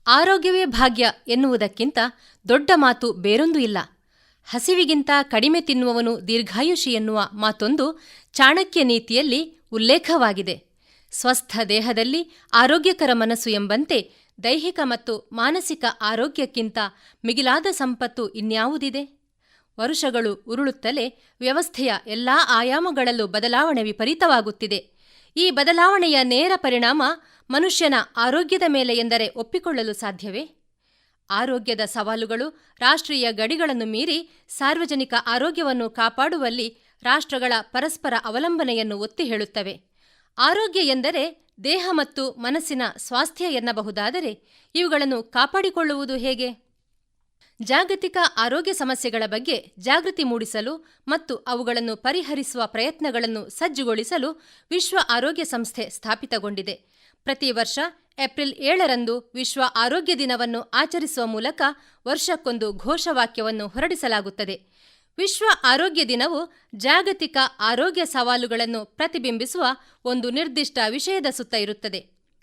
ಆರೋಗ್ಯವೇ ಭಾಗ್ಯ ಎನ್ನುವುದಕ್ಕಿಂತ ದೊಡ್ಡ ಮಾತು ಬೇರೊಂದು ಇಲ್ಲ. ಹಸಿವಿಗಿಂತ ಕಡಿಮೆ ತಿನ್ನುವವನು ದೀರ್ಘಾಯುಷಿ ಎನ್ನುವ ಮಾತೊಂದು ಚಾಣಕ್ಯ ನೀತಿಯಲ್ಲಿ ಉಲ್ಲೇಖವಾಗಿದೆ. ಸ್ವಸ್ಥ ದೇಹದಲ್ಲಿ ಆರೋಗ್ಯಕರ ಮನಸ್ಸು ಎಂಬಂತೆ ದೈಹಿಕ ಮತ್ತು ಮಾನಸಿಕ ಆರೋಗ್ಯಕ್ಕಿಂತ ಮಿಗಿಲಾದ ಸಂಪತ್ತು ಇನ್ಯಾವುದಿದೆ? ವರುಷಗಳು ಉರುಳುತ್ತಲೇ ವ್ಯವಸ್ಥೆಯ ಎಲ್ಲಾ ಆಯಾಮಗಳಲ್ಲೂ ಬದಲಾವಣೆ ವಿಪರೀತವಾಗುತ್ತಿದೆ. ಈ ಬದಲಾವಣೆಯ ನೇರ ಪರಿಣಾಮ ಮನುಷ್ಯನ ಆರೋಗ್ಯದ ಮೇಲೆ ಎಂದರೆ ಒಪ್ಪಿಕೊಳ್ಳಲು ಸಾಧ್ಯವೇ? ಆರೋಗ್ಯದ ಸವಾಲುಗಳು ರಾಷ್ಟ್ರೀಯ ಗಡಿಗಳನ್ನು ಮೀರಿ ಸಾರ್ವಜನಿಕ ಆರೋಗ್ಯವನ್ನು ಕಾಪಾಡುವಲ್ಲಿ ರಾಷ್ಟ್ರಗಳ ಪರಸ್ಪರ ಅವಲಂಬನೆಯನ್ನು ಒತ್ತಿ ಹೇಳುತ್ತವೆ. ಆರೋಗ್ಯ ಎಂದರೆ ದೇಹ ಮತ್ತು ಮನಸ್ಸಿನ ಸ್ವಾಸ್ಥ್ಯ ಎನ್ನಬಹುದಾದರೆ ಇವುಗಳನ್ನು ಕಾಪಾಡಿಕೊಳ್ಳುವುದು ಹೇಗೆ? ಜಾಗತಿಕ ಆರೋಗ್ಯ ಸಮಸ್ಯೆಗಳ ಬಗ್ಗೆ ಜಾಗೃತಿ ಮೂಡಿಸಲು ಮತ್ತು ಅವುಗಳನ್ನು ಪರಿಹರಿಸುವ ಪ್ರಯತ್ನಗಳನ್ನು ಸಜ್ಜುಗೊಳಿಸಲು ವಿಶ್ವ ಆರೋಗ್ಯ ಸಂಸ್ಥೆ ಸ್ಥಾಪಿತಗೊಂಡಿದೆ. ಪ್ರತಿ ವರ್ಷ ಏಪ್ರಿಲ್ 7ರಂದು ವಿಶ್ವ ಆರೋಗ್ಯ ದಿನವನ್ನು ಆಚರಿಸುವ ಮೂಲಕ ವರ್ಷಕ್ಕೊಂದು ಘೋಷವಾಕ್ಯವನ್ನು ಹೊರಡಿಸಲಾಗುತ್ತದೆ. ವಿಶ್ವ ಆರೋಗ್ಯ ದಿನವು ಜಾಗತಿಕ ಆರೋಗ್ಯ ಸವಾಲುಗಳನ್ನು ಪ್ರತಿಬಿಂಬಿಸುವ ಒಂದು ನಿರ್ದಿಷ್ಟ ವಿಷಯದ ಸುತ್ತ ಇರುತ್ತದೆ.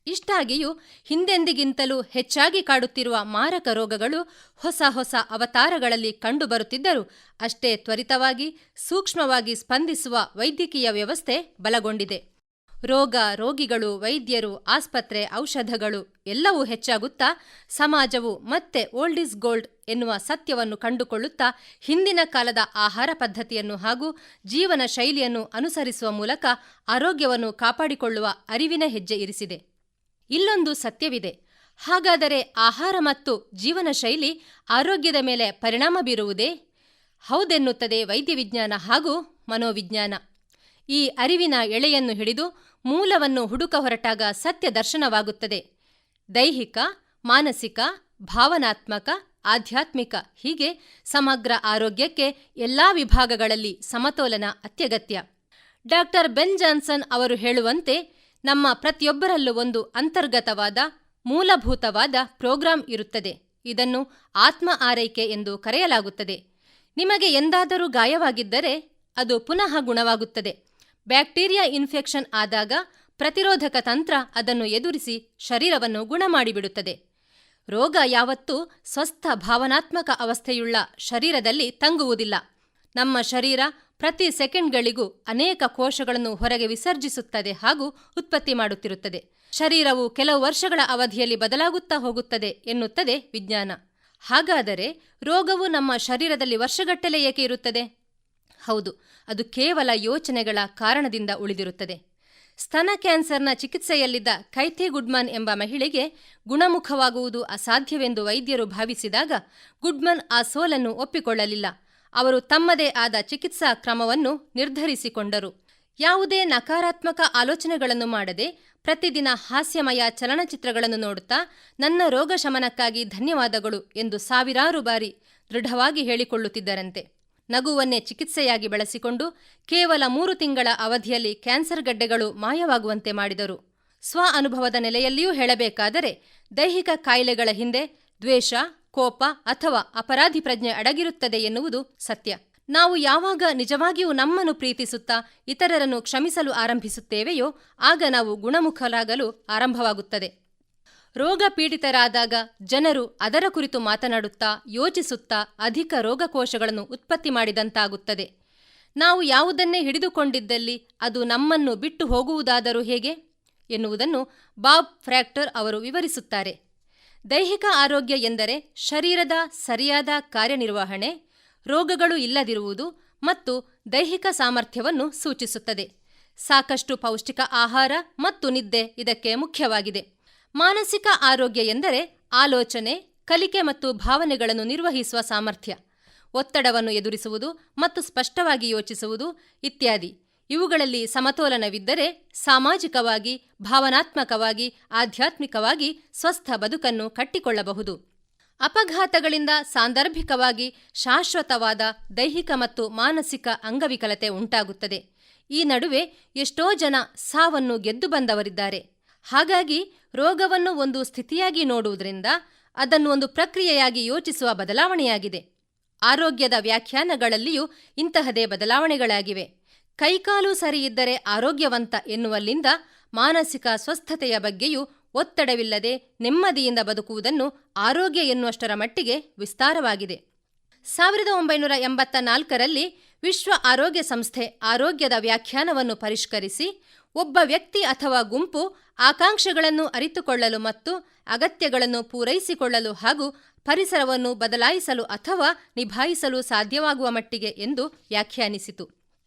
ಇಷ್ಟಾಗಿಯೂ ಹಿಂದೆಂದಿಗಿಂತಲೂ ಹೆಚ್ಚಾಗಿ ಕಾಡುತ್ತಿರುವ ಮಾರಕ ರೋಗಗಳು ಹೊಸ ಹೊಸ ಅವತಾರಗಳಲ್ಲಿ ಕಂಡುಬರುತ್ತಿದ್ದರೂ ಅಷ್ಟೇ ತ್ವರಿತವಾಗಿ ಸೂಕ್ಷ್ಮವಾಗಿ ಸ್ಪಂದಿಸುವ ವೈದ್ಯಕೀಯ ವ್ಯವಸ್ಥೆ ಬಲಗೊಂಡಿದೆ. ರೋಗ, ರೋಗಿಗಳು, ವೈದ್ಯರು, ಆಸ್ಪತ್ರೆ, ಔಷಧಗಳು ಎಲ್ಲವೂ ಹೆಚ್ಚಾಗುತ್ತಾ ಸಮಾಜವು ಮತ್ತೆ ಓಲ್ಡ್ ಈಸ್ ಗೋಲ್ಡ್ ಎನ್ನುವ ಸತ್ಯವನ್ನು ಕಂಡುಕೊಳ್ಳುತ್ತಾ ಹಿಂದಿನ ಕಾಲದ ಆಹಾರ ಪದ್ಧತಿಯನ್ನು ಹಾಗೂ ಜೀವನ ಶೈಲಿಯನ್ನು ಅನುಸರಿಸುವ ಮೂಲಕ ಆರೋಗ್ಯವನ್ನು ಕಾಪಾಡಿಕೊಳ್ಳುವ ಅರಿವಿನ ಹೆಜ್ಜೆ ಇರಿಸಿದೆ. ಇಲ್ಲೊಂದು ಸತ್ಯವಿದೆ. ಹಾಗಾದರೆ ಆಹಾರ ಮತ್ತು ಜೀವನ ಶೈಲಿ ಆರೋಗ್ಯದ ಮೇಲೆ ಪರಿಣಾಮ ಬೀರುವುದೇ? ಹೌದೆನ್ನುತ್ತದೆ ವೈದ್ಯವಿಜ್ಞಾನ ಹಾಗೂ ಮನೋವಿಜ್ಞಾನ. ಈ ಅರಿವಿನ ಎಳೆಯನ್ನು ಹಿಡಿದು ಮೂಲವನ್ನು ಹುಡುಕ ಹೊರಟಾಗ ಸತ್ಯ ದರ್ಶನವಾಗುತ್ತದೆ. ದೈಹಿಕ, ಮಾನಸಿಕ, ಭಾವನಾತ್ಮಕ, ಆಧ್ಯಾತ್ಮಿಕ ಹೀಗೆ ಸಮಗ್ರ ಆರೋಗ್ಯಕ್ಕೆ ಎಲ್ಲಾ ವಿಭಾಗಗಳಲ್ಲಿ ಸಮತೋಲನ ಅತ್ಯಗತ್ಯ. ಡಾಕ್ಟರ್ ಬೆನ್ ಜಾನ್ಸನ್ ಅವರು ಹೇಳುವಂತೆ ನಮ್ಮ ಪ್ರತಿಯೊಬ್ಬರಲ್ಲೂ ಒಂದು ಅಂತರ್ಗತವಾದ ಮೂಲಭೂತವಾದ ಪ್ರೋಗ್ರಾಂ ಇರುತ್ತದೆ. ಇದನ್ನು ಆತ್ಮ ಆರೈಕೆ ಎಂದು ಕರೆಯಲಾಗುತ್ತದೆ. ನಿಮಗೆ ಎಂದಾದರೂ ಗಾಯವಾಗಿದ್ದರೆ ಅದು ಪುನಃ ಗುಣವಾಗುತ್ತದೆ. ಬ್ಯಾಕ್ಟೀರಿಯಾ ಇನ್ಫೆಕ್ಷನ್ ಆದಾಗ ಪ್ರತಿರೋಧಕ ತಂತ್ರ ಅದನ್ನು ಎದುರಿಸಿ ಶರೀರವನ್ನು ಗುಣ ಮಾಡಿಬಿಡುತ್ತದೆ. ರೋಗ ಯಾವತ್ತೂ ಸ್ವಸ್ಥ ಭಾವನಾತ್ಮಕ ಅವಸ್ಥೆಯುಳ್ಳ ಶರೀರದಲ್ಲಿ ತಂಗುವುದಿಲ್ಲ. ನಮ್ಮ ಶರೀರ ಪ್ರತಿ ಸೆಕೆಂಡ್ಗಳಿಗೂ ಅನೇಕ ಕೋಶಗಳನ್ನು ಹೊರಗೆ ವಿಸರ್ಜಿಸುತ್ತದೆ ಹಾಗೂ ಉತ್ಪತ್ತಿ ಮಾಡುತ್ತಿರುತ್ತದೆ. ಶರೀರವು ಕೆಲವು ವರ್ಷಗಳ ಅವಧಿಯಲ್ಲಿ ಬದಲಾಗುತ್ತಾ ಹೋಗುತ್ತದೆ ಎನ್ನುತ್ತದೆ ವಿಜ್ಞಾನ. ಹಾಗಾದರೆ ರೋಗವು ನಮ್ಮ ಶರೀರದಲ್ಲಿ ವರ್ಷಗಟ್ಟಲೆ ಏಕೆ ಇರುತ್ತದೆ? ಹೌದು, ಅದು ಕೇವಲ ಯೋಚನೆಗಳ ಕಾರಣದಿಂದ ಉಳಿದಿರುತ್ತದೆ. ಸ್ತನ ಕ್ಯಾನ್ಸರ್ನ ಚಿಕಿತ್ಸೆಯಲ್ಲಿದ್ದ ಕೈಥಿ ಗುಡ್ಮನ್ ಎಂಬ ಮಹಿಳೆಗೆ ಗುಣಮುಖವಾಗುವುದು ಅಸಾಧ್ಯವೆಂದು ವೈದ್ಯರು ಭಾವಿಸಿದಾಗ ಗುಡ್ಮನ್ ಆ ಸೋಲನ್ನು ಒಪ್ಪಿಕೊಳ್ಳಲಿಲ್ಲ. ಅವರು ತಮ್ಮದೇ ಆದ ಚಿಕಿತ್ಸಾ ಕ್ರಮವನ್ನು ನಿರ್ಧರಿಸಿಕೊಂಡರು. ಯಾವುದೇ ನಕಾರಾತ್ಮಕ ಆಲೋಚನೆಗಳನ್ನು ಮಾಡದೆ ಪ್ರತಿದಿನ ಹಾಸ್ಯಮಯ ಚಲನಚಿತ್ರಗಳನ್ನು ನೋಡುತ್ತಾ ನನ್ನ ರೋಗ ಶಮನಕ್ಕಾಗಿ ಧನ್ಯವಾದಗಳು ಎಂದು ಸಾವಿರಾರು ಬಾರಿ ದೃಢವಾಗಿ ಹೇಳಿಕೊಳ್ಳುತ್ತಿದ್ದರಂತೆ. ನಗುವನ್ನೇ ಚಿಕಿತ್ಸೆಯಾಗಿ ಬಳಸಿಕೊಂಡು ಕೇವಲ 3 ತಿಂಗಳ ಅವಧಿಯಲ್ಲಿ ಕ್ಯಾನ್ಸರ್ ಗಡ್ಡೆಗಳು ಮಾಯವಾಗುವಂತೆ ಮಾಡಿದರು. ಸ್ವ ಅನುಭವದ ನೆಲೆಯಲ್ಲಿಯೂ ಹೇಳಬೇಕಾದರೆ ದೈಹಿಕ ಕಾಯಿಲೆಗಳ ಹಿಂದೆ ದ್ವೇಷ, ಕೋಪ ಅಥವಾ ಅಪರಾಧಿ ಪ್ರಜ್ಞೆ ಅಡಗಿರುತ್ತದೆ ಎನ್ನುವುದು ಸತ್ಯ. ನಾವು ಯಾವಾಗ ನಿಜವಾಗಿಯೂ ನಮ್ಮನ್ನು ಪ್ರೀತಿಸುತ್ತಾ ಇತರರನ್ನು ಕ್ಷಮಿಸಲು ಆರಂಭಿಸುತ್ತೇವೆಯೋ ಆಗ ನಾವು ಗುಣಮುಖರಾಗಲು ಆರಂಭವಾಗುತ್ತದೆ. ರೋಗ ಪೀಡಿತರಾದಾಗ ಜನರು ಅದರ ಕುರಿತು ಮಾತನಾಡುತ್ತಾ ಯೋಚಿಸುತ್ತಾ ಅಧಿಕ ರೋಗಕೋಶಗಳನ್ನು ಉತ್ಪತ್ತಿ ಮಾಡಿದಂತಾಗುತ್ತದೆ. ನಾವು ಯಾವುದನ್ನೇ ಹಿಡಿದುಕೊಂಡಿದ್ದಲ್ಲಿ ಅದು ನಮ್ಮನ್ನು ಬಿಟ್ಟು ಹೋಗುವುದಾದರೂ ಹೇಗೆ ಎನ್ನುವುದನ್ನು ಬಾಬ್ ಫ್ರ್ಯಾಕ್ಟರ್ ಅವರು ವಿವರಿಸುತ್ತಾರೆ. ದೈಹಿಕ ಆರೋಗ್ಯ ಎಂದರೆ ಶರೀರದ ಸರಿಯಾದ ಕಾರ್ಯನಿರ್ವಹಣೆ, ರೋಗಗಳು ಇಲ್ಲದಿರುವುದು ಮತ್ತು ದೈಹಿಕ ಸಾಮರ್ಥ್ಯವನ್ನು ಸೂಚಿಸುತ್ತದೆ. ಸಾಕಷ್ಟು ಪೌಷ್ಟಿಕ ಆಹಾರ ಮತ್ತು ನಿದ್ದೆ ಇದಕ್ಕೆ ಮುಖ್ಯವಾಗಿದೆ. ಮಾನಸಿಕ ಆರೋಗ್ಯ ಎಂದರೆ ಆಲೋಚನೆ, ಕಲಿಕೆ ಮತ್ತು ಭಾವನೆಗಳನ್ನು ನಿರ್ವಹಿಸುವ ಸಾಮರ್ಥ್ಯ, ಒತ್ತಡವನ್ನು ಎದುರಿಸುವುದು ಮತ್ತು ಸ್ಪಷ್ಟವಾಗಿ ಯೋಚಿಸುವುದು ಇತ್ಯಾದಿ. ಇವುಗಳಲ್ಲಿ ಸಮತೋಲನವಿದ್ದರೆ ಸಾಮಾಜಿಕವಾಗಿ, ಭಾವನಾತ್ಮಕವಾಗಿ, ಆಧ್ಯಾತ್ಮಿಕವಾಗಿ ಸ್ವಸ್ಥ ಬದುಕನ್ನು ಕಟ್ಟಿಕೊಳ್ಳಬಹುದು. ಅಪಘಾತಗಳಿಂದ ಸಾಂದರ್ಭಿಕವಾಗಿ ಶಾಶ್ವತವಾದ ದೈಹಿಕ ಮತ್ತು ಮಾನಸಿಕ ಅಂಗವಿಕಲತೆ ಉಂಟಾಗುತ್ತದೆ. ಈ ನಡುವೆ ಎಷ್ಟೋ ಜನ ಸಾವನ್ನು ಗೆದ್ದು ಬಂದವರಿದ್ದಾರೆ. ಹಾಗಾಗಿ ರೋಗವನ್ನು ಒಂದು ಸ್ಥಿತಿಯಾಗಿ ನೋಡುವುದರಿಂದ ಅದನ್ನು ಒಂದು ಪ್ರಕ್ರಿಯೆಯಾಗಿ ಯೋಚಿಸುವ ಬದಲಾವಣೆಯಾಗಿದೆ. ಆರೋಗ್ಯದ ವ್ಯಾಖ್ಯಾನಗಳಲ್ಲಿಯೂ ಇಂತಹದೇ ಬದಲಾವಣೆಗಳಾಗಿವೆ. ಕೈಕಾಲು ಸರಿಯಿದ್ದರೆ ಆರೋಗ್ಯವಂತ ಎನ್ನುವಲ್ಲಿಂದ ಮಾನಸಿಕ ಸ್ವಸ್ಥತೆಯ ಬಗ್ಗೆಯೂ ಒತ್ತಡವಿಲ್ಲದೆ ನೆಮ್ಮದಿಯಿಂದ ಬದುಕುವುದನ್ನು ಆರೋಗ್ಯ ಎನ್ನುವಷ್ಟರ ಮಟ್ಟಿಗೆ ವಿಸ್ತಾರವಾಗಿದೆ. 1984ರಲ್ಲಿ ವಿಶ್ವ ಆರೋಗ್ಯ ಸಂಸ್ಥೆ ಆರೋಗ್ಯದ ವ್ಯಾಖ್ಯಾನವನ್ನು ಪರಿಷ್ಕರಿಸಿ ಒಬ್ಬ ವ್ಯಕ್ತಿ ಅಥವಾ ಗುಂಪು ಆಕಾಂಕ್ಷೆಗಳನ್ನು ಅರಿತುಕೊಳ್ಳಲು ಮತ್ತು ಅಗತ್ಯಗಳನ್ನು ಪೂರೈಸಿಕೊಳ್ಳಲು ಹಾಗೂ ಪರಿಸರವನ್ನು ಬದಲಾಯಿಸಲು ಅಥವಾ ನಿಭಾಯಿಸಲು ಸಾಧ್ಯವಾಗುವ ಮಟ್ಟಿಗೆ ಎಂದು ವ್ಯಾಖ್ಯಾನಿಸಿತು.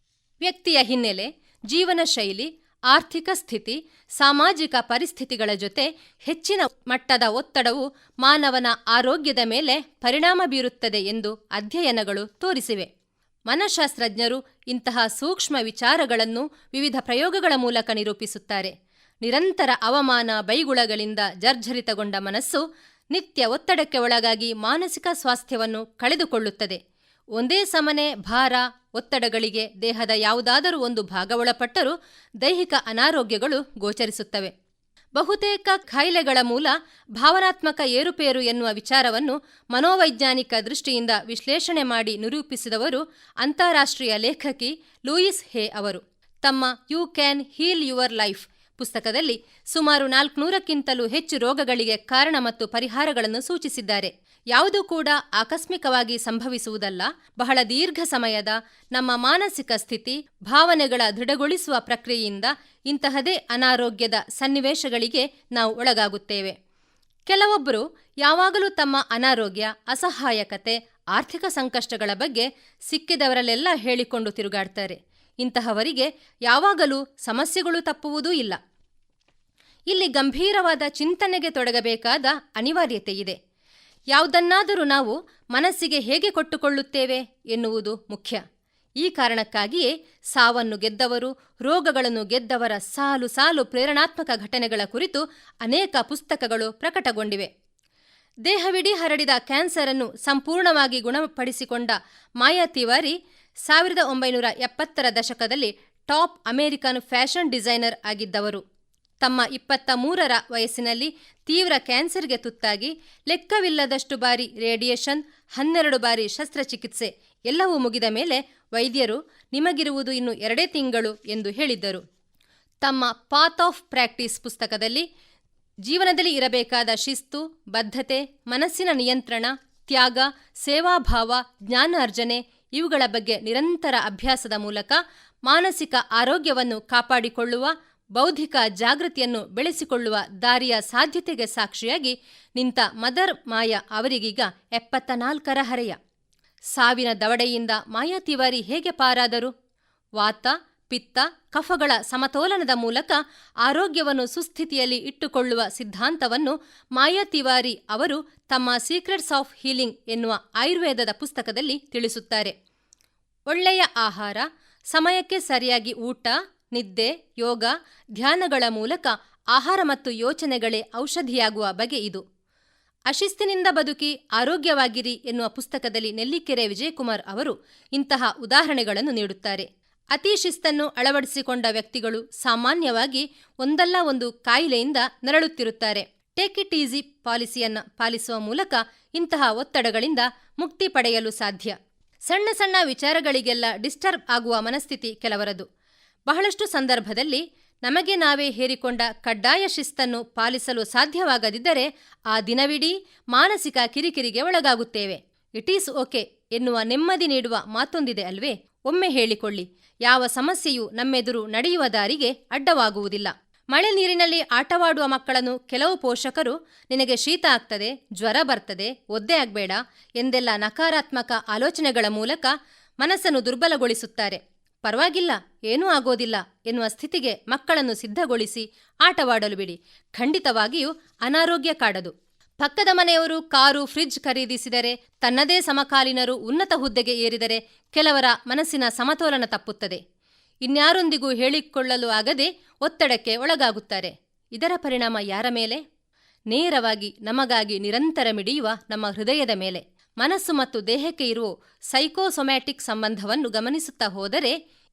ವ್ಯಕ್ತಿಯ ಹಿನ್ನೆಲೆ, ಜೀವನ ಶೈಲಿ, ಆರ್ಥಿಕ ಸ್ಥಿತಿ, ಸಾಮಾಜಿಕ ಪರಿಸ್ಥಿತಿಗಳ ಜೊತೆ ಹೆಚ್ಚಿನ ಮಟ್ಟದ ಒತ್ತಡವು ಮಾನವನ ಆರೋಗ್ಯದ ಮೇಲೆ ಪರಿಣಾಮ ಬೀರುತ್ತದೆ ಎಂದು ಅಧ್ಯಯನಗಳು ತೋರಿಸಿವೆ. ಮನಃಶಾಸ್ತ್ರಜ್ಞರು ಇಂತಹ ಸೂಕ್ಷ್ಮ ವಿಚಾರಗಳನ್ನು ವಿವಿಧ ಪ್ರಯೋಗಗಳ ಮೂಲಕ ನಿರೂಪಿಸುತ್ತಾರೆ. ನಿರಂತರ ಅವಮಾನ ಬೈಗುಳಗಳಿಂದ ಜರ್ಜರಿತಗೊಂಡ ಮನಸ್ಸು ನಿತ್ಯ ಒತ್ತಡಕ್ಕೆ ಒಳಗಾಗಿ ಮಾನಸಿಕ ಸ್ವಾಸ್ಥ್ಯವನ್ನು ಕಳೆದುಕೊಳ್ಳುತ್ತದೆ. ಒಂದೇ ಸಮನೆ ಭಾರ, ಒತ್ತಡಗಳಿಗೆ ದೇಹದ ಯಾವುದಾದರೂ ಒಂದು ಭಾಗ ಒಳಪಟ್ಟರೂ ದೈಹಿಕ ಅನಾರೋಗ್ಯಗಳು ಗೋಚರಿಸುತ್ತವೆ. ಬಹುತೇಕ ಕಾಯಿಲೆಗಳ ಮೂಲ ಭಾವನಾತ್ಮಕ ಏರುಪೇರು ಎನ್ನುವ ವಿಚಾರವನ್ನು ಮನೋವೈಜ್ಞಾನಿಕ ದೃಷ್ಟಿಯಿಂದ ವಿಶ್ಲೇಷಣೆ ಮಾಡಿ ನಿರೂಪಿಸಿದವರು ಅಂತಾರಾಷ್ಟ್ರೀಯ ಲೇಖಕಿ ಲೂಯಿಸ್ ಹೇ ಅವರು. ತಮ್ಮ you can heal your life ಪುಸ್ತಕದಲ್ಲಿ ಸುಮಾರು 400ಕ್ಕಿಂತಲೂ ಹೆಚ್ಚು ರೋಗಗಳಿಗೆ ಕಾರಣ ಮತ್ತು ಪರಿಹಾರಗಳನ್ನು ಸೂಚಿಸಿದ್ದಾರೆ. ಯಾವುದೂ ಕೂಡ ಆಕಸ್ಮಿಕವಾಗಿ ಸಂಭವಿಸುವುದಲ್ಲ. ಬಹಳ ದೀರ್ಘ ಸಮಯದ ನಮ್ಮ ಮಾನಸಿಕ ಸ್ಥಿತಿ, ಭಾವನೆಗಳ ದೃಢಗೊಳಿಸುವ ಪ್ರಕ್ರಿಯೆಯಿಂದ ಇಂತಹದೇ ಅನಾರೋಗ್ಯದ ಸನ್ನಿವೇಶಗಳಿಗೆ ನಾವು ಒಳಗಾಗುತ್ತೇವೆ. ಕೆಲವೊಬ್ಬರು ಯಾವಾಗಲೂ ತಮ್ಮ ಅನಾರೋಗ್ಯ, ಅಸಹಾಯಕತೆ, ಆರ್ಥಿಕ ಸಂಕಷ್ಟಗಳ ಬಗ್ಗೆ ಸಿಕ್ಕಿದವರಲ್ಲೆಲ್ಲ ಹೇಳಿಕೊಂಡು ತಿರುಗಾಡ್ತಾರೆ. ಇಂತಹವರಿಗೆ ಯಾವಾಗಲೂ ಸಮಸ್ಯೆಗಳು ತಪ್ಪುವುದೂ ಇಲ್ಲ. ಇಲ್ಲಿ ಗಂಭೀರವಾದ ಚಿಂತನೆಗೆ ತೊಡಗಬೇಕಾದ ಅನಿವಾರ್ಯತೆ ಇದೆ. ಯಾವುದನ್ನಾದರೂ ನಾವು ಮನಸ್ಸಿಗೆ ಹೇಗೆ ಕೊಟ್ಟುಕೊಳ್ಳುತ್ತೇವೆ ಎನ್ನುವುದು ಮುಖ್ಯ. ಈ ಕಾರಣಕ್ಕಾಗಿಯೇ ಸಾವನ್ನು ಗೆದ್ದವರು, ರೋಗಗಳನ್ನು ಗೆದ್ದವರ ಸಾಲು ಸಾಲು ಪ್ರೇರಣಾತ್ಮಕ ಘಟನೆಗಳ ಕುರಿತು ಅನೇಕ ಪುಸ್ತಕಗಳು ಪ್ರಕಟಗೊಂಡಿವೆ. ದೇಹವಿಡೀ ಹರಡಿದ ಕ್ಯಾನ್ಸರನ್ನು ಸಂಪೂರ್ಣವಾಗಿ ಗುಣಪಡಿಸಿಕೊಂಡ ಮಾಯಾ ತಿವಾರಿ 1970ರ ದಶಕದಲ್ಲಿ ಟಾಪ್ ಅಮೆರಿಕನ್ ಫ್ಯಾಷನ್ ಡಿಸೈನರ್ ಆಗಿದ್ದವರು. ತಮ್ಮ 23ರ ವಯಸ್ಸಿನಲ್ಲಿ ತೀವ್ರ ಕ್ಯಾನ್ಸರ್ಗೆ ತುತ್ತಾಗಿ ಲೆಕ್ಕವಿಲ್ಲದಷ್ಟು ಬಾರಿ ರೇಡಿಯೇಷನ್, 12 ಬಾರಿ ಶಸ್ತ್ರಚಿಕಿತ್ಸೆ ಎಲ್ಲವೂ ಮುಗಿದ ಮೇಲೆ ವೈದ್ಯರು ನಿಮಗಿರುವುದು ಇನ್ನು 2 ತಿಂಗಳು ಎಂದು ಹೇಳಿದ್ದರು. ತಮ್ಮ ಪಾತ್ ಆಫ್ ಪ್ರಾಕ್ಟೀಸ್ ಪುಸ್ತಕದಲ್ಲಿ ಜೀವನದಲ್ಲಿ ಇರಬೇಕಾದ ಶಿಸ್ತು, ಬದ್ಧತೆ, ಮನಸ್ಸಿನ ನಿಯಂತ್ರಣ, ತ್ಯಾಗ, ಸೇವಾಭಾವ, ಜ್ಞಾನ ಅರ್ಜನೆ ಇವುಗಳ ಬಗ್ಗೆ ನಿರಂತರ ಅಭ್ಯಾಸದ ಮೂಲಕ ಮಾನಸಿಕ ಆರೋಗ್ಯವನ್ನು ಕಾಪಾಡಿಕೊಳ್ಳುವ, ಬೌದ್ಧಿಕ ಜಾಗೃತಿಯನ್ನು ಬೆಳೆಸಿಕೊಳ್ಳುವ ದಾರಿಯ ಸಾಧ್ಯತೆಗೆ ಸಾಕ್ಷಿಯಾಗಿ ನಿಂತ ಮದರ್ ಮಾಯಾ ಅವರಿಗೀಗ 74ರ ಹರೆಯ. ಸಾವಿನ ದವಡೆಯಿಂದ ಮಾಯಾ ತಿವಾರಿ ಹೇಗೆ ಪಾರಾದರು? ವಾತ, ಪಿತ್ತ, ಕಫಗಳ ಸಮತೋಲನದ ಮೂಲಕ ಆರೋಗ್ಯವನ್ನು ಸುಸ್ಥಿತಿಯಲ್ಲಿ ಇಟ್ಟುಕೊಳ್ಳುವ ಸಿದ್ಧಾಂತವನ್ನು ಮಾಯಾ ತಿವಾರಿ ಅವರು ತಮ್ಮ ಸೀಕ್ರೆಟ್ಸ್ ಆಫ್ ಹೀಲಿಂಗ್ ಎನ್ನುವ ಆಯುರ್ವೇದದ ಪುಸ್ತಕದಲ್ಲಿ ತಿಳಿಸುತ್ತಾರೆ. ಒಳ್ಳೆಯ ಆಹಾರ, ಸಮಯಕ್ಕೆ ಸರಿಯಾಗಿ ಊಟ, ನಿದ್ದೆ, ಯೋಗ, ಧ್ಯಾನಗಳ ಮೂಲಕ ಆಹಾರ ಮತ್ತು ಯೋಚನೆಗಳೇ ಔಷಧಿಯಾಗುವ ಬಗೆ ಇದು. ಅಶಿಸ್ತಿನಿಂದ ಬದುಕಿ ಆರೋಗ್ಯವಾಗಿರಿ ಎನ್ನುವ ಪುಸ್ತಕದಲ್ಲಿ ನೆಲ್ಲಿಕೆರೆ ವಿಜಯಕುಮಾರ್ ಅವರು ಇಂತಹ ಉದಾಹರಣೆಗಳನ್ನು ನೀಡುತ್ತಾರೆ. ಅತಿ ಶಿಸ್ತನ್ನು ಅಳವಡಿಸಿಕೊಂಡ ವ್ಯಕ್ತಿಗಳು ಸಾಮಾನ್ಯವಾಗಿ ಒಂದಲ್ಲ ಒಂದು ಕಾಯಿಲೆಯಿಂದ ನರಳುತ್ತಿರುತ್ತಾರೆ. ಟೇಕ್ ಇಟ್ ಈಸಿ ಪಾಲಿಸಿಯನ್ನು ಪಾಲಿಸುವ ಮೂಲಕ ಇಂತಹ ಒತ್ತಡಗಳಿಂದ ಮುಕ್ತಿ ಪಡೆಯಲು ಸಾಧ್ಯ. ಸಣ್ಣ ಸಣ್ಣ ವಿಚಾರಗಳಿಗೆಲ್ಲ ಡಿಸ್ಟರ್ಬ್ ಆಗುವ ಮನಸ್ಥಿತಿ ಕೆಲವರದು. ಬಹಳಷ್ಟು ಸಂದರ್ಭದಲ್ಲಿ ನಮಗೆ ನಾವೇ ಹೇರಿಕೊಂಡ ಕಡ್ಡಾಯ ಶಿಸ್ತನ್ನು ಪಾಲಿಸಲು ಸಾಧ್ಯವಾಗದಿದ್ದರೆ ಆ ದಿನವಿಡೀ ಮಾನಸಿಕ ಕಿರಿಕಿರಿಗೆ ಒಳಗಾಗುತ್ತೇವೆ. ಇಟ್ ಈಸ್ ಓಕೆ ಎನ್ನುವ ನೆಮ್ಮದಿ ನೀಡುವ ಮಾತೊಂದಿದೆ ಅಲ್ವೇ? ಒಮ್ಮೆ ಹೇಳಿಕೊಳ್ಳಿ, ಯಾವ ಸಮಸ್ಯೆಯೂ ನಮ್ಮೆದುರು ನಡೆಯುವ ದಾರಿಗೆ ಅಡ್ಡವಾಗುವುದಿಲ್ಲ. ಮಳೆ ನೀರಿನಲ್ಲಿ ಆಟವಾಡುವ ಮಕ್ಕಳನ್ನು ಕೆಲವು ಪೋಷಕರು ನಿನಗೆ ಶೀತ ಆಗ್ತದೆ, ಜ್ವರ ಬರ್ತದೆ, ಒದ್ದೆ ಆಗ್ಬೇಡ ಎಂದೆಲ್ಲ ನಕಾರಾತ್ಮಕ ಆಲೋಚನೆಗಳ ಮೂಲಕ ಮನಸ್ಸನ್ನು ದುರ್ಬಲಗೊಳಿಸುತ್ತಾರೆ. ಪರವಾಗಿಲ್ಲ, ಏನೂ ಆಗೋದಿಲ್ಲ ಎನ್ನುವ ಸ್ಥಿತಿಗೆ ಮಕ್ಕಳನ್ನು ಸಿದ್ಧಗೊಳಿಸಿ ಆಟವಾಡಲು ಬಿಡಿ. ಖಂಡಿತವಾಗಿಯೂ ಅನಾರೋಗ್ಯ ಕಾಡದು. ಪಕ್ಕದ ಮನೆಯವರು ಕಾರು, ಫ್ರಿಡ್ಜ್ ಖರೀದಿಸಿದರೆ, ತನ್ನದೇ ಸಮಕಾಲೀನರು ಉನ್ನತ ಹುದ್ದೆಗೆ ಏರಿದರೆ ಕೆಲವರ ಮನಸ್ಸಿನ ಸಮತೋಲನ ತಪ್ಪುತ್ತದೆ. ಇನ್ಯಾರೊಂದಿಗೂ ಹೇಳಿಕೊಳ್ಳಲು ಆಗದೆ ಒತ್ತಡಕ್ಕೆ ಒಳಗಾಗುತ್ತಾರೆ. ಇದರ ಪರಿಣಾಮ ಯಾರ ಮೇಲೆ? ನೇರವಾಗಿ ನಮಗಾಗಿ ನಿರಂತರ ಮಿಡಿಯುವ ನಮ್ಮ ಹೃದಯದ ಮೇಲೆ. ಮನಸ್ಸು ಮತ್ತು ದೇಹಕ್ಕೆ ಇರುವ ಸೈಕೋಸೊಮ್ಯಾಟಿಕ್ ಸಂಬಂಧವನ್ನು ಗಮನಿಸುತ್ತಾ ಹೋದರೆ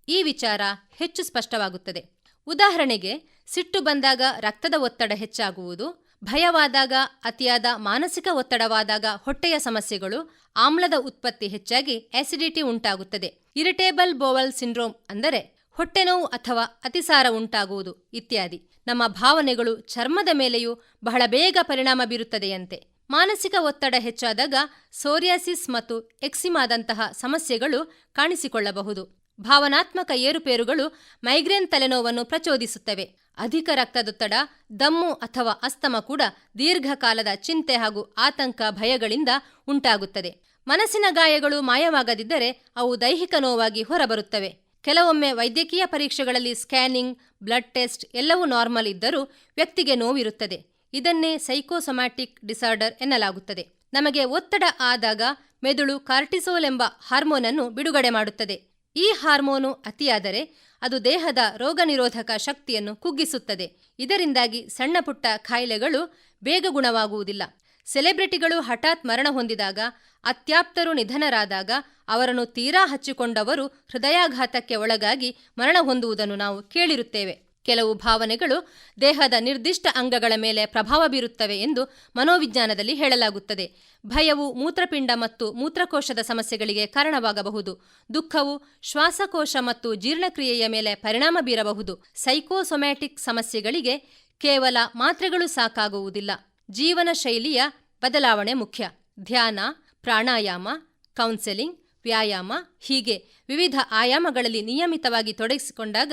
ಈ ವಿಚಾರ ಹೆಚ್ಚು ಸ್ಪಷ್ಟವಾಗುತ್ತದೆ. ಉದಾಹರಣೆಗೆ, ಸಿಟ್ಟು ಬಂದಾಗ ರಕ್ತದ ಒತ್ತಡ ಹೆಚ್ಚಾಗುವುದು, ಭಯವಾದಾಗ, ಅತಿಯಾದ ಮಾನಸಿಕ ಒತ್ತಡವಾದಾಗ ಹೊಟ್ಟೆಯ ಸಮಸ್ಯೆಗಳು, ಆಮ್ಲದ ಉತ್ಪತ್ತಿ ಹೆಚ್ಚಾಗಿ ಆಸಿಡಿಟಿ ಉಂಟಾಗುತ್ತದೆ. ಇರಿಟೇಬಲ್ ಬೋವಲ್ ಸಿಂಡ್ರೋಮ್ ಅಂದರೆ ಹೊಟ್ಟೆನೋವು ಅಥವಾ ಅತಿಸಾರ ಉಂಟಾಗುವುದು ಇತ್ಯಾದಿ. ನಮ್ಮ ಭಾವನೆಗಳು ಚರ್ಮದ ಮೇಲೆಯೂ ಬಹಳ ಬೇಗ ಪರಿಣಾಮ ಬೀರುತ್ತದೆಯಂತೆ. ಮಾನಸಿಕ ಒತ್ತಡ ಹೆಚ್ಚಾದಾಗ ಸೋರಿಯಾಸಿಸ್ ಮತ್ತು ಎಕ್ಸಿಮಾದಂತಹ ಸಮಸ್ಯೆಗಳು ಕಾಣಿಸಿಕೊಳ್ಳಬಹುದು. ಭಾವನಾತ್ಮಕ ಏರುಪೇರುಗಳು ಮೈಗ್ರೇನ್ ತಲೆನೋವನ್ನು ಪ್ರಚೋದಿಸುತ್ತವೆ. ಅಧಿಕ ರಕ್ತದೊತ್ತಡ, ದಮ್ಮು ಅಥವಾ ಅಸ್ತಮ ಕೂಡ ದೀರ್ಘಕಾಲದ ಚಿಂತೆ ಹಾಗೂ ಆತಂಕ ಭಯಗಳಿಂದ ಉಂಟಾಗುತ್ತದೆ. ಮನಸ್ಸಿನ ಗಾಯಗಳು ಮಾಯವಾಗದಿದ್ದರೆ ಅವು ದೈಹಿಕ ನೋವಾಗಿ ಹೊರಬರುತ್ತವೆ. ಕೆಲವೊಮ್ಮೆ ವೈದ್ಯಕೀಯ ಪರೀಕ್ಷೆಗಳಲ್ಲಿ ಸ್ಕ್ಯಾನಿಂಗ್, ಬ್ಲಡ್ ಟೆಸ್ಟ್ ಎಲ್ಲವೂ ನಾರ್ಮಲ್ ಇದ್ದರೂ ವ್ಯಕ್ತಿಗೆ ನೋವಿರುತ್ತದೆ. ಇದನ್ನೇ ಸೈಕೋಸೊಮ್ಯಾಟಿಕ್ ಡಿಸಾರ್ಡರ್ ಎನ್ನಲಾಗುತ್ತದೆ. ನಮಗೆ ಒತ್ತಡ ಆದಾಗ ಮೆದುಳು ಕಾರ್ಟಿಸೋಲ್ ಎಂಬ ಹಾರ್ಮೋನನ್ನು ಬಿಡುಗಡೆ ಮಾಡುತ್ತದೆ. ಈ ಹಾರ್ಮೋನು ಅತಿಯಾದರೆ ಅದು ದೇಹದ ರೋಗನಿರೋಧಕ ಶಕ್ತಿಯನ್ನು ಕುಗ್ಗಿಸುತ್ತದೆ. ಇದರಿಂದಾಗಿ ಸಣ್ಣ ಪುಟ್ಟ ಕಾಯಿಲೆಗಳು ಬೇಗ ಗುಣವಾಗುವುದಿಲ್ಲ. ಸೆಲೆಬ್ರಿಟಿಗಳು ಹಠಾತ್ ಮರಣ ಹೊಂದಿದಾಗ, ಅತ್ಯಾಪ್ತರು ನಿಧನರಾದಾಗ ಅವರನ್ನು ತೀರಾ ಹಚ್ಚಿಕೊಂಡವರು ಹೃದಯಾಘಾತಕ್ಕೆ ಒಳಗಾಗಿ ಮರಣ ಹೊಂದುವುದನ್ನು ನಾವು ಕೇಳಿರುತ್ತೇವೆ. ಕೆಲವು ಭಾವನೆಗಳು ದೇಹದ ನಿರ್ದಿಷ್ಟ ಅಂಗಗಳ ಮೇಲೆ ಪ್ರಭಾವ ಬೀರುತ್ತವೆ ಎಂದು ಮನೋವಿಜ್ಞಾನದಲ್ಲಿ ಹೇಳಲಾಗುತ್ತದೆ. ಭಯವು ಮೂತ್ರಪಿಂಡ ಮತ್ತು ಮೂತ್ರಕೋಶದ ಸಮಸ್ಯೆಗಳಿಗೆ ಕಾರಣವಾಗಬಹುದು. ದುಃಖವು ಶ್ವಾಸಕೋಶ ಮತ್ತು ಜೀರ್ಣಕ್ರಿಯೆಯ ಮೇಲೆ ಪರಿಣಾಮ ಬೀರಬಹುದು. ಸೈಕೋಸೊಮ್ಯಾಟಿಕ್ ಸಮಸ್ಯೆಗಳಿಗೆ ಕೇವಲ ಮಾತ್ರೆಗಳು ಸಾಕಾಗುವುದಿಲ್ಲ. ಜೀವನ ಶೈಲಿಯ ಬದಲಾವಣೆ ಮುಖ್ಯ. ಧ್ಯಾನ, ಪ್ರಾಣಾಯಾಮ, ಕೌನ್ಸೆಲಿಂಗ್, ವ್ಯಾಯಾಮ ಹೀಗೆ ವಿವಿಧ ಆಯಾಮಗಳಲ್ಲಿ ನಿಯಮಿತವಾಗಿ ತೊಡಗಿಸಿಕೊಂಡಾಗ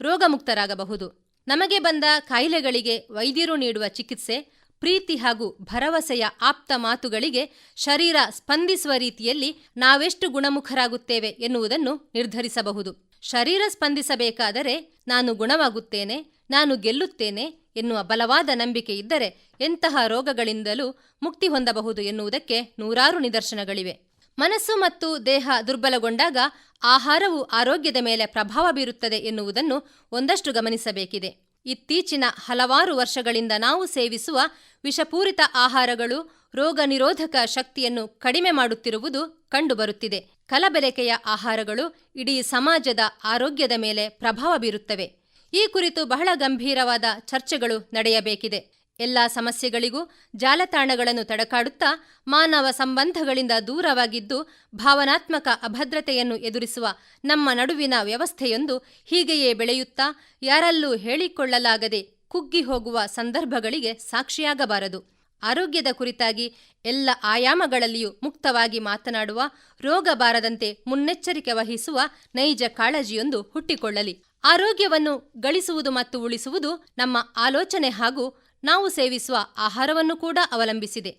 ರೋಗಮುಕ್ತರಾಗಬಹುದು. ನಮಗೆ ಬಂದ ಕಾಯಿಲೆಗಳಿಗೆ ವೈದ್ಯರು ನೀಡುವ ಚಿಕಿತ್ಸೆ, ಪ್ರೀತಿ ಹಾಗೂ ಭರವಸೆಯ ಆಪ್ತ ಮಾತುಗಳಿಗೆ ಶರೀರ ಸ್ಪಂದಿಸುವ ರೀತಿಯಲ್ಲಿ ನಾವೆಷ್ಟು ಗುಣಮುಖರಾಗುತ್ತೇವೆ ಎನ್ನುವುದನ್ನು ನಿರ್ಧರಿಸಬಹುದು. ಶರೀರ ಸ್ಪಂದಿಸಬೇಕಾದರೆ ನಾನು ಗುಣವಾಗುತ್ತೇನೆ, ನಾನು ಗೆಲ್ಲುತ್ತೇನೆ ಎನ್ನುವ ಬಲವಾದ ನಂಬಿಕೆ ಇದ್ದರೆ ಎಂತಹ ರೋಗಗಳಿಂದಲೂ ಮುಕ್ತಿ ಹೊಂದಬಹುದು ಎನ್ನುವುದಕ್ಕೆ ನೂರಾರು ನಿದರ್ಶನಗಳಿವೆ. ಮನಸ್ಸು ಮತ್ತು ದೇಹ ದುರ್ಬಲಗೊಂಡಾಗ ಆಹಾರವು ಆರೋಗ್ಯದ ಮೇಲೆ ಪ್ರಭಾವ ಬೀರುತ್ತದೆ ಎನ್ನುವುದನ್ನು ಒಂದಷ್ಟು ಗಮನಿಸಬೇಕಿದೆ. ಇತ್ತೀಚಿನ ಹಲವಾರು ವರ್ಷಗಳಿಂದ ನಾವು ಸೇವಿಸುವ ವಿಷಪೂರಿತ ಆಹಾರಗಳು ರೋಗ ನಿರೋಧಕ ಶಕ್ತಿಯನ್ನು ಕಡಿಮೆ ಮಾಡುತ್ತಿರುವುದು ಕಂಡುಬರುತ್ತಿದೆ. ಕಲಬೆರಕೆಯ ಆಹಾರಗಳು ಇಡೀ ಸಮಾಜದ ಆರೋಗ್ಯದ ಮೇಲೆ ಪ್ರಭಾವ ಬೀರುತ್ತವೆ. ಈ ಕುರಿತು ಬಹಳ ಗಂಭೀರವಾದ ಚರ್ಚೆಗಳು ನಡೆಯಬೇಕಿದೆ. ಎಲ್ಲ ಸಮಸ್ಯೆಗಳಿಗೂ ಜಾಲತಾಣಗಳನ್ನು ತಡಕಾಡುತ್ತಾ ಮಾನವ ಸಂಬಂಧಗಳಿಂದ ದೂರವಾಗಿದ್ದು ಭಾವನಾತ್ಮಕ ಅಭದ್ರತೆಯನ್ನು ಎದುರಿಸುವ ನಮ್ಮ ನಡುವಿನ ವ್ಯವಸ್ಥೆಯೊಂದು ಹೀಗೆಯೇ ಬೆಳೆಯುತ್ತಾ ಯಾರಲ್ಲೂ ಹೇಳಿಕೊಳ್ಳಲಾಗದೆ ಕುಗ್ಗಿ ಹೋಗುವ ಸಂದರ್ಭಗಳಿಗೆ ಸಾಕ್ಷಿಯಾಗಬಾರದು. ಆರೋಗ್ಯದ ಕುರಿತಾಗಿ ಎಲ್ಲ ಆಯಾಮಗಳಲ್ಲಿಯೂ ಮುಕ್ತವಾಗಿ ಮಾತನಾಡುವ, ರೋಗ ಬಾರದಂತೆ ಮುನ್ನೆಚ್ಚರಿಕೆ ವಹಿಸುವ ನೈಜ ಕಾಳಜಿಯೊಂದು ಹುಟ್ಟಿಕೊಳ್ಳಲಿ. ಆರೋಗ್ಯವನ್ನು ಗಳಿಸುವುದು ಮತ್ತು ಉಳಿಸುವುದು ನಮ್ಮ ಆಲೋಚನೆ ಹಾಗೂ ನಾವು ಸೇವಿಸುವ ಆಹಾರವನ್ನು ಕೂಡ ಅವಲಂಬಿಸಿದೆ.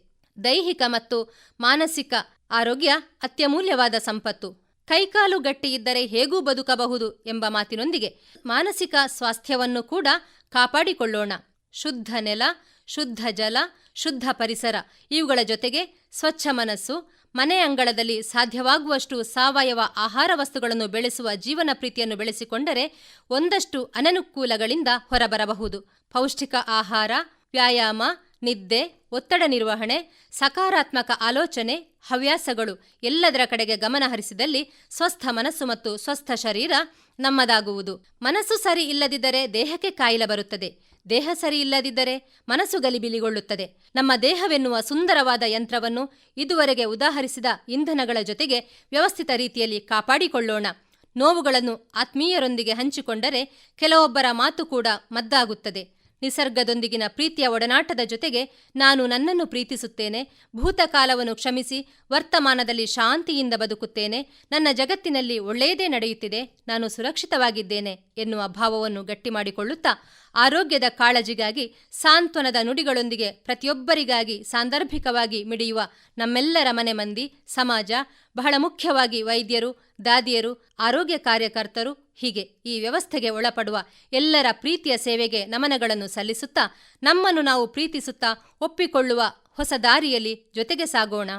ದೈಹಿಕ ಮತ್ತು ಮಾನಸಿಕ ಆರೋಗ್ಯ ಅತ್ಯಮೂಲ್ಯವಾದ ಸಂಪತ್ತು. ಕೈಕಾಲು ಗಟ್ಟಿಯಿದ್ದರೆ ಹೇಗೂ ಬದುಕಬಹುದು ಎಂಬ ಮಾತಿನೊಂದಿಗೆ ಮಾನಸಿಕ ಸ್ವಾಸ್ಥ್ಯವನ್ನು ಕೂಡ ಕಾಪಾಡಿಕೊಳ್ಳೋಣ. ಶುದ್ಧ ನೆಲ, ಶುದ್ಧ ಜಲ, ಶುದ್ಧ ಪರಿಸರ ಇವುಗಳ ಜೊತೆಗೆ ಸ್ವಚ್ಛ ಮನಸ್ಸು, ಮನೆ ಅಂಗಳದಲ್ಲಿ ಸಾಧ್ಯವಾಗುವಷ್ಟು ಸಾವಯವ ಆಹಾರ ವಸ್ತುಗಳನ್ನು ಬೆಳೆಸುವ ಜೀವನ ಪ್ರೀತಿಯನ್ನು ಬೆಳೆಸಿಕೊಂಡರೆ ಒಂದಷ್ಟು ಅನನುಕೂಲಗಳಿಂದ ಹೊರಬರಬಹುದು. ಪೌಷ್ಟಿಕ ಆಹಾರ, ವ್ಯಾಯಾಮ, ನಿದ್ದೆ, ಒತ್ತಡ ನಿರ್ವಹಣೆ, ಸಕಾರಾತ್ಮಕ ಆಲೋಚನೆ, ಹವ್ಯಾಸಗಳು ಎಲ್ಲದರ ಕಡೆಗೆ ಗಮನ ಹರಿಸಿದಲ್ಲಿ ಸ್ವಸ್ಥ ಮನಸ್ಸು ಮತ್ತು ಸ್ವಸ್ಥ ಶರೀರ ನಮ್ಮದಾಗುವುದು. ಮನಸ್ಸು ಸರಿ ಇಲ್ಲದಿದ್ದರೆ ದೇಹಕ್ಕೆ ಕಾಯಿಲೆ ಬರುತ್ತದೆ. ದೇಹ ಸರಿ ಇಲ್ಲದಿದ್ದರೆ ಮನಸ್ಸು ಗಲಿಬಿಲಿಗೊಳ್ಳುತ್ತದೆ. ನಮ್ಮ ದೇಹವೆನ್ನುವ ಸುಂದರವಾದ ಯಂತ್ರವನ್ನು ಇದುವರೆಗೆ ಉದಾಹರಿಸಿದ ಇಂಧನಗಳ ಜೊತೆಗೆ ವ್ಯವಸ್ಥಿತ ರೀತಿಯಲ್ಲಿ ಕಾಪಾಡಿಕೊಳ್ಳೋಣ. ನೋವುಗಳನ್ನು ಆತ್ಮೀಯರೊಂದಿಗೆ ಹಂಚಿಕೊಂಡರೆ ಕೆಲವೊಬ್ಬರ ಮಾತು ಕೂಡ ಮದ್ದಾಗುತ್ತದೆ. ನಿಸರ್ಗದೊಂದಿಗಿನ ಪ್ರೀತಿಯ ಒಡನಾಟದ ಜೊತೆಗೆ ನಾನು ನನ್ನನ್ನು ಪ್ರೀತಿಸುತ್ತೇನೆ, ಭೂತಕಾಲವನ್ನು ಕ್ಷಮಿಸಿ ವರ್ತಮಾನದಲ್ಲಿ ಶಾಂತಿಯಿಂದ ಬದುಕುತ್ತೇನೆ, ನನ್ನ ಜಗತ್ತಿನಲ್ಲಿ ಒಳ್ಳೆಯದೇ ನಡೆಯುತ್ತಿದೆ, ನಾನು ಸುರಕ್ಷಿತವಾಗಿದ್ದೇನೆ ಎನ್ನುವ ಭಾವವನ್ನು ಗಟ್ಟಿಮಾಡಿಕೊಳ್ಳುತ್ತಾ ಆರೋಗ್ಯದ ಕಾಳಜಿಗಾಗಿ ಸಾಂತ್ವನದ ನುಡಿಗಳೊಂದಿಗೆ ಪ್ರತಿಯೊಬ್ಬರಿಗಾಗಿ ಸಾಂದರ್ಭಿಕವಾಗಿ ಮಿಡಿಯುವ ನಮ್ಮೆಲ್ಲರ ಮನೆ ಮಂದಿ, ಸಮಾಜ, ಬಹಳ ಮುಖ್ಯವಾಗಿ ವೈದ್ಯರು, ದಾದಿಯರು, ಆರೋಗ್ಯ ಕಾರ್ಯಕರ್ತರು ಹೀಗೆ ಈ ವ್ಯವಸ್ಥೆಗೆ ಒಳಪಡುವ ಎಲ್ಲರ ಪ್ರೀತಿಯ ಸೇವೆಗೆ ನಮನಗಳನ್ನು ಸಲ್ಲಿಸುತ್ತಾ ನಮ್ಮನ್ನು ನಾವು ಪ್ರೀತಿಸುತ್ತಾ ಒಪ್ಪಿಕೊಳ್ಳುವ ಹೊಸ ದಾರಿಯಲ್ಲಿ ಜೊತೆಗೆ ಸಾಗೋಣ.